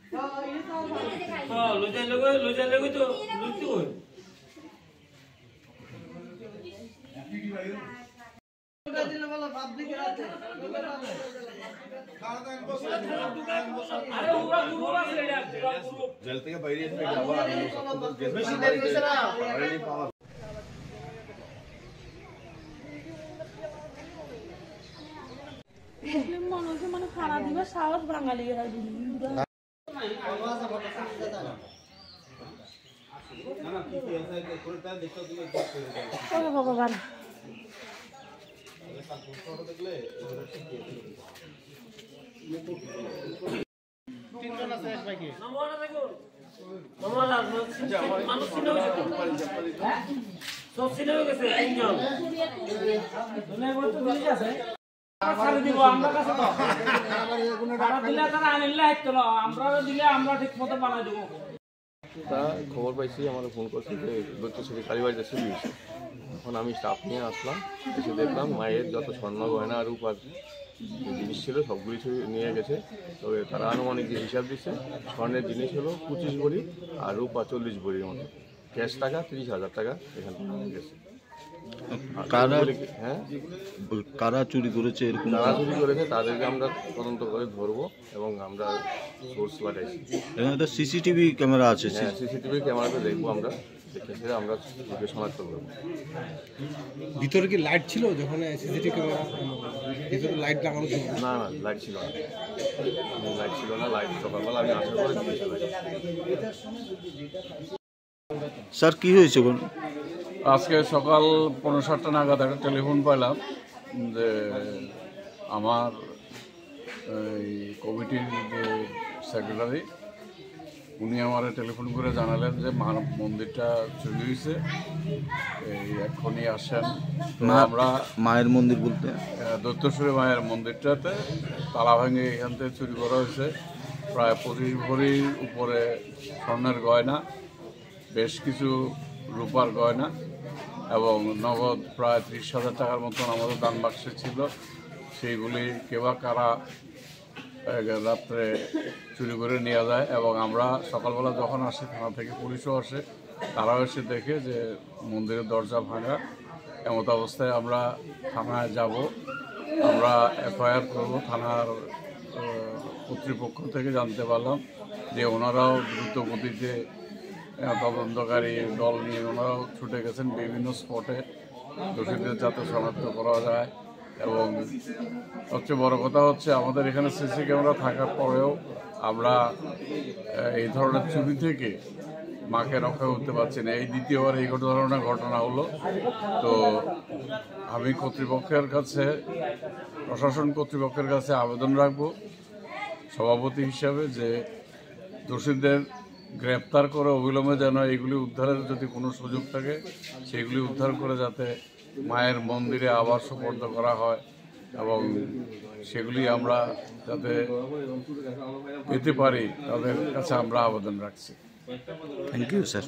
हाँ लोजा लोगे तो लुटती हो जलते के বাইরে এসে যাওয়া বেশি দেরি হইছে না অলরেডি পাওয়া মুসলিম মানুষ মানে খানা দিবে সাহস বাঙালি এরা দিবে না না কি কি আছে কোনটা দেখো তুমি ও ভগবান দেখলে তিনজন আছে এক ভাইকে নমোনা দেখো নমোনা মানুষ ছিল হ্যাঁ সব ছিল গেছে তিনজন দুনিয়া বড় তো পুলিশ আছে সারি দিব আমরা কাছে তো আমরা দিলে তারা আনিলে হইতো না আমরা দিলে আমরা ঠিকমতো বানাই দেব তা খবর পাইছি আমাকে ফোন করছে যে দৈত্য শ্রী কালীবাড়িতে চুরি হয়েছে। এখন আমি স্টাফ নিয়ে আসলাম, এসে দেখলাম মায়ের যত স্বর্ণ গয়না আর রূপার জিনিস ছিল সবগুলি নিয়ে গেছে। তবে তারা আনুমানিক যে হিসাব দিচ্ছে স্বর্ণের জিনিস হলো 25 ভরি আর রূপা 40 ভরির মতো, ক্যাশ টাকা 30,000 টাকা এখান থেকে নিয়ে গেছে। কারা চুরি করেছে এরকম যারা চুরি করেছে তাদেরকে আমরা তদন্ত করে ধরবো এবং আমরা সোর্স লাগাইছি। এখানে সিসিটিভি ক্যামেরা আছে, হ্যাঁ সিসিটিভি ক্যামেরাতে দেখবো, আমরা দেখে আমরা শনাক্ত করবো। ভিতরে কি লাইট ছিল যখন সিসিটিভি ক্যামেরা ভিতরে লাইট লাগানো ছিল? না না লাইট ছিল না, লাইট ছিল না। লাইট সকালবেলা আমি আসার পরে দিয়েছিলাম। স্যার কি হয়েছে? আজকে সকাল 5:30 নাগাদ একটা টেলিফোন পাইলাম যে আমার এই কমিটির যে সেক্রেটারি উনি আমার টেলিফোন করে জানালেন যে মন্দিরটা চুরি হয়েছে, এই এখনই আসেন। আমরা মায়ের মন্দির বলতে দৈত্যশ্বরী মায়ের মন্দিরটাতে তালা ভেঙে এখান থেকে চুরি করা হয়েছে প্রায় 25 ভরির উপরে স্বর্ণের গয়না, বেশ কিছু রূপার গয়না এবং নগদ প্রায় 30,000 টাকার মতন আমাদের দান বাক্সে ছিল। সেইগুলি কেবা কারা রাত্রে চুরি করে নিয়ে যায় এবং আমরা সকালবেলা যখন আসি থানা থেকে পুলিশও আসে, তারাও এসে দেখে যে মন্দিরের দরজা ভাঙা। এমত অবস্থায় আমরা থানায় যাব, আমরা এফআইআর করব। থানার কর্তৃপক্ষ থেকে জানতে পারলাম যে ওনারাও দ্রুত গতিতে তদন্তকারী দল নিয়ে ওনারাও ছুটে গেছেন বিভিন্ন স্পটে দোষীদের যাতে শনাক্ত করা যায়। এবং সবচেয়ে বড় কথা হচ্ছে আমাদের এখানে সিসি ক্যামেরা থাকার পরেও আমরা এই ধরনের চুরি থেকে মাকে রক্ষা করতে পারছি না। এই দ্বিতীয়বার এই ধরনের ঘটনা হলো। তো আমি কর্তৃপক্ষের কাছে, প্রশাসন কর্তৃপক্ষের কাছে আবেদন রাখব সভাপতি হিসাবে যে দোষীদের গ্রেপ্তার করে অবিলম্বে যেন এগুলি উদ্ধারের যদি কোনো সুযোগ থাকে সেগুলি উদ্ধার করে যাতে মায়ের মন্দিরে আবার সুপর্দ করা হয় এবং সেগুলি আমরা যাতে পেতে পারি তাদের কাছে আমরা আবেদন রাখছি। Thank you sir.